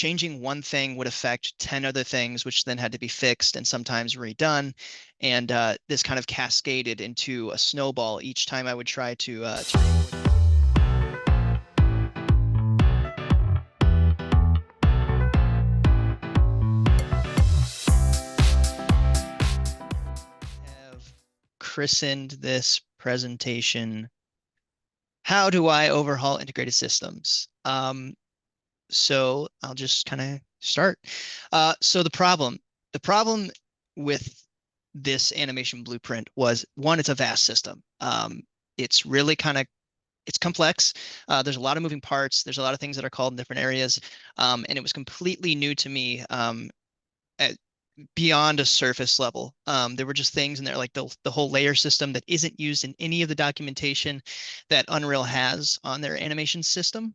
changing one thing would affect 10 other things, which then had to be fixed and sometimes redone. And this kind of cascaded into a snowball each time I would try to have christened this presentation, How Do I Overhaul Integrated Systems? So I'll just kind of start. So the problem with this animation blueprint was, one, it's a vast system. It's really it's complex. There's a lot of moving parts. There's a lot of things that are called in different areas. And it was completely new to me, at, beyond a surface level. There were just things in there like the whole layer system that isn't used in any of the documentation that Unreal has on their animation system.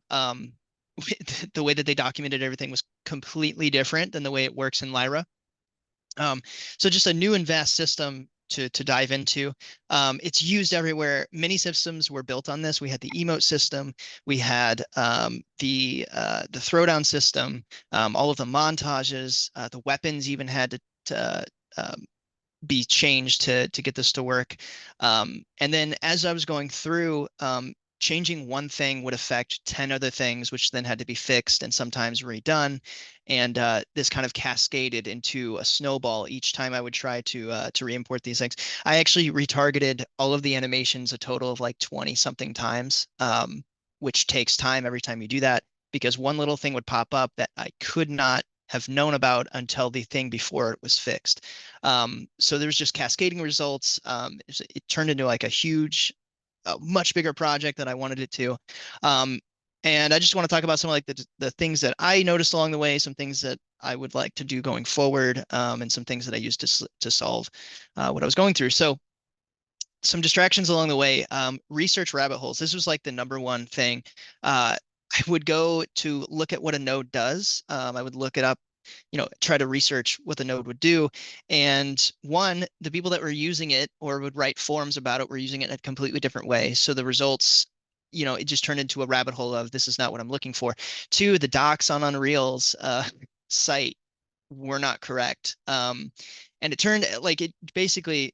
The way that they documented everything was completely different than the way it works in Lyra. So just a new and vast system to dive into. It's used everywhere. Many systems were built on this. We had the emote system. We had the throwdown system. All of the montages. The weapons even had to be changed to get this to work. And then as I was going through, changing one thing would affect 10 other things, which then had to be fixed and sometimes redone. And this kind of cascaded into a snowball each time I would try to re-import these things. I actually retargeted all of the animations a total of like 20 something times, which takes time every time you do that, because one little thing would pop up that I could not have known about until the thing before it was fixed. So there's just cascading results. It turned into like a much bigger project than I wanted it to. And I just want to talk about some of like the things that I noticed along the way, some things that I would like to do going forward, and some things that I used to solve what I was going through. So some distractions along the way. Research rabbit holes. This was like the number one thing. I would go to look at what a node does. I would look it up, try to research what the node would do. And one, the people that were using it or would write forums about it were using it in a completely different way. So the results, it just turned into a rabbit hole of, this is not what I'm looking for. Two, the docs on Unreal's site were not correct. And it turned like it basically,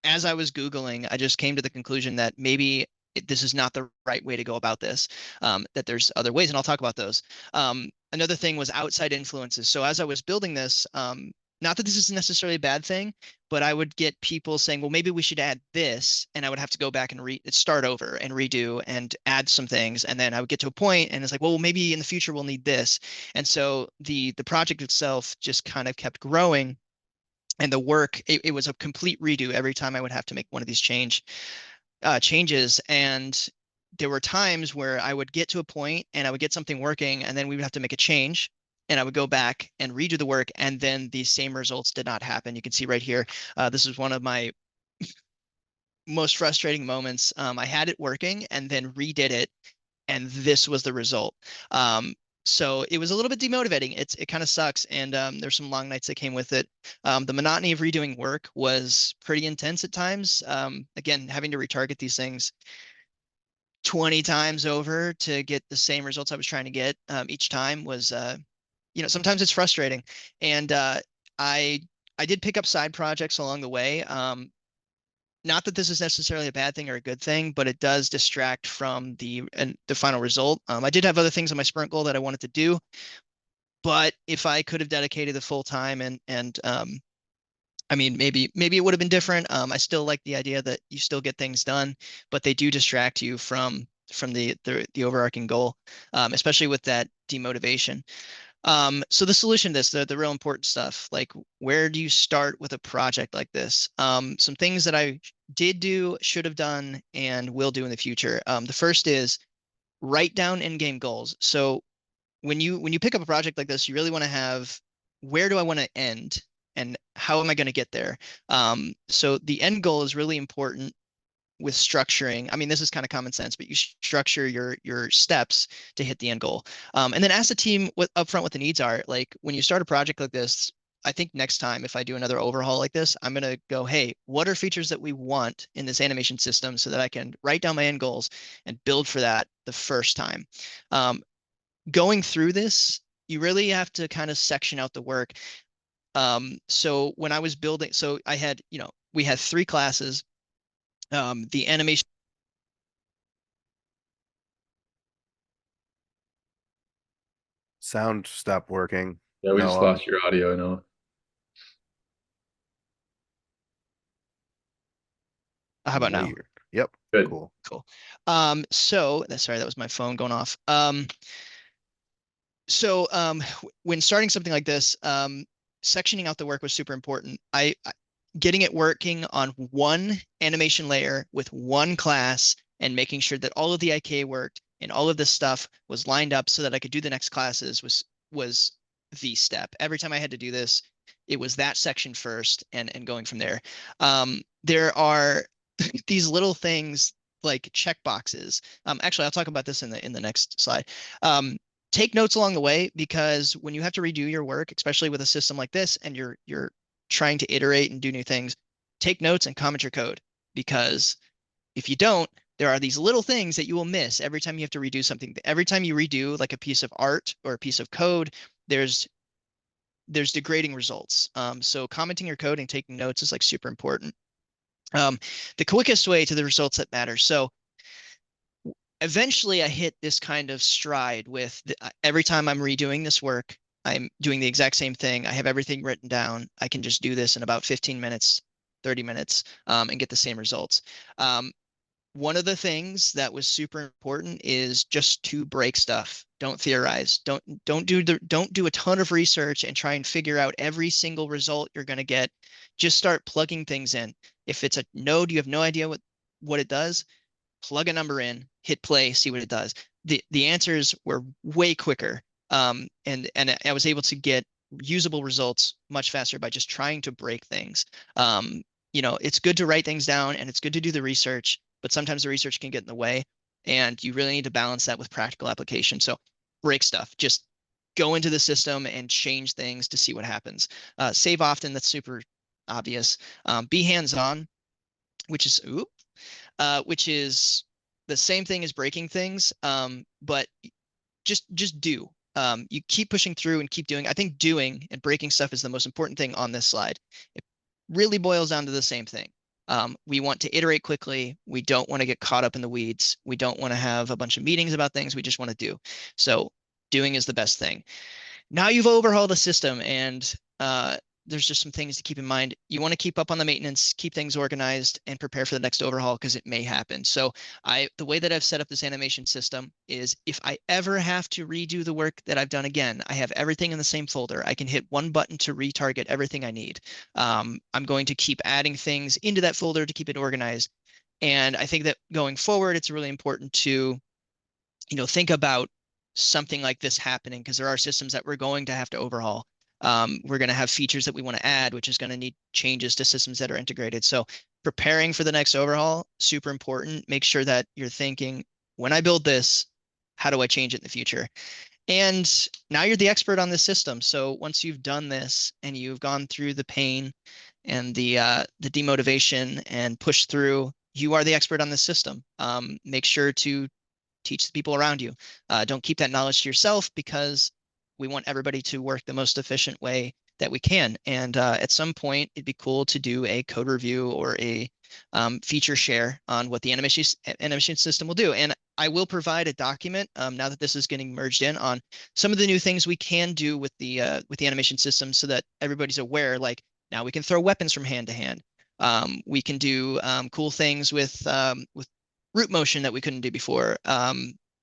as I was Googling, I just came to the conclusion that maybe this is not the right way to go about this, that there's other ways, and I'll talk about those. Another thing was outside influences. So as I was building this, not that this is necessarily a bad thing, but I would get people saying, well, maybe we should add this, and I would have to go back and start over and redo and add some things. And then I would get to a point and it's like, well, maybe in the future we'll need this. And so the project itself just kind of kept growing. And the work, it was a complete redo every time I would have to make one of these changes. And there were times where I would get to a point and I would get something working, and then we would have to make a change, and I would go back and redo the work, and then the same results did not happen. You can see right here, this is one of my most frustrating moments. I had it working and then redid it, and this was the result. So it was a little bit demotivating. It kind of sucks. And there's some long nights that came with it. The monotony of redoing work was pretty intense at times. Again, having to retarget these things 20 times over to get the same results I was trying to get each time was, sometimes it's frustrating. And I did pick up side projects along the way. Not that this is necessarily a bad thing or a good thing, but it does distract from the final result. I did have other things on my sprint goal that I wanted to do, but if I could have dedicated the full time and I mean, maybe it would have been different. I still like the idea that you still get things done, but they do distract you from the overarching goal, especially with that demotivation. So the solution to this, the real important stuff, like where do you start with a project like this? Some things that I did do, should have done, and will do in the future. The first is write down in-game goals. So when you pick up a project like this, you really want to have, where do I want to end and how am I going to get there? So the end goal is really important with structuring. I mean, this is kind of common sense, but you structure your steps to hit the end goal. And then ask the team upfront what the needs are. Like when you start a project like this, I think next time if I do another overhaul like this, I'm going to go, hey, what are features that we want in this animation system so that I can write down my end goals and build for that the first time. Going through this, you really have to kind of section out the work. So when I was building, so I had, we had three classes. The animation. Sound stopped working. Yeah, we just No, lost your audio now. How about now? weird. Yep, Good. cool. Cool. Sorry, that was my phone going off. When starting something like this, sectioning out the work was super important. Getting it working on one animation layer with one class and making sure that all of the IK worked and all of this stuff was lined up so that I could do the next classes was the step. Every time I had to do this, it was that section first and going from there. There are these little things like check boxes. Actually, I'll talk about this in the next slide. Um, Take notes along the way, because when you have to redo your work, especially with a system like this, and you're trying to iterate and do new things, take notes and comment your code, because if you don't, there are these little things that you will miss every time you have to redo something. Every time you redo like a piece of art or a piece of code, there's degrading results. So commenting your code and taking notes is like super important. Um, the quickest way to the results that matter. So eventually I hit this kind of stride with every time I'm redoing this work, I'm doing the exact same thing. I have everything written down. I can just do this in about 15 minutes, 30 minutes, and get the same results. Um, One of the things that was super important is just to break stuff. Don't theorize. Don't do a ton of research and try and figure out every single result you're going to get. Just start plugging things in. If it's a node, you have no idea what it does, plug a number in, hit play, see what it does. The answers were way quicker. And I was able to get usable results much faster by just trying to break things. It's good to write things down and it's good to do the research, but sometimes the research can get in the way, and you really need to balance that with practical application. So break stuff. Just go into the system and change things to see what happens. Save often. That's super obvious. Be hands-on, which is which is the same thing as breaking things, but just do. You keep pushing through and keep doing. I think doing and breaking stuff is the most important thing on this slide. It really boils down to the same thing. We want to iterate quickly. We don't want to get caught up in the weeds. We don't want to have a bunch of meetings about things. We just want to do. So doing is the best thing. Now you've overhauled the system, and there's just some things to keep in mind. You want to keep up on the maintenance, keep things organized, and prepare for the next overhaul because it may happen. So the way that I've set up this animation system is, if I ever have to redo the work that I've done again, I have everything in the same folder. I can hit one button to retarget everything I need. I'm going to keep adding things into that folder to keep it organized. And I think that going forward, it's really important to think about something like this happening, because there are systems that we're going to have to overhaul. We're going to have features that we want to add, which is going to need changes to systems that are integrated. So preparing for the next overhaul, super important. Make sure that you're thinking, when I build this, how do I change it in the future? And now you're the expert on this system. So once you've done this and you've gone through the pain and the demotivation and pushed through, you are the expert on this system. Make sure to teach the people around you. Don't keep that knowledge to yourself, because we want everybody to work the most efficient way that we can. And at some point, it'd be cool to do a code review or a feature share on what the animation system will do. And I will provide a document, now that this is getting merged in, on some of the new things we can do with the animation system, so that everybody's aware. Like, now we can throw weapons from hand to hand. We can do cool things with root motion that we couldn't do before.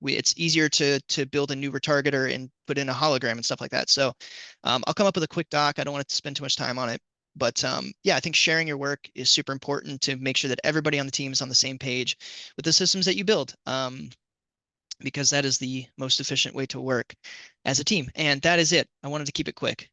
It's easier to build a new retargeter and put in a hologram and stuff like that. So I'll come up with a quick doc. I don't want to spend too much time on it, but yeah, I think sharing your work is super important to make sure that everybody on the team is on the same page with the systems that you build, because that is the most efficient way to work as a team. And that is it. I wanted to keep it quick.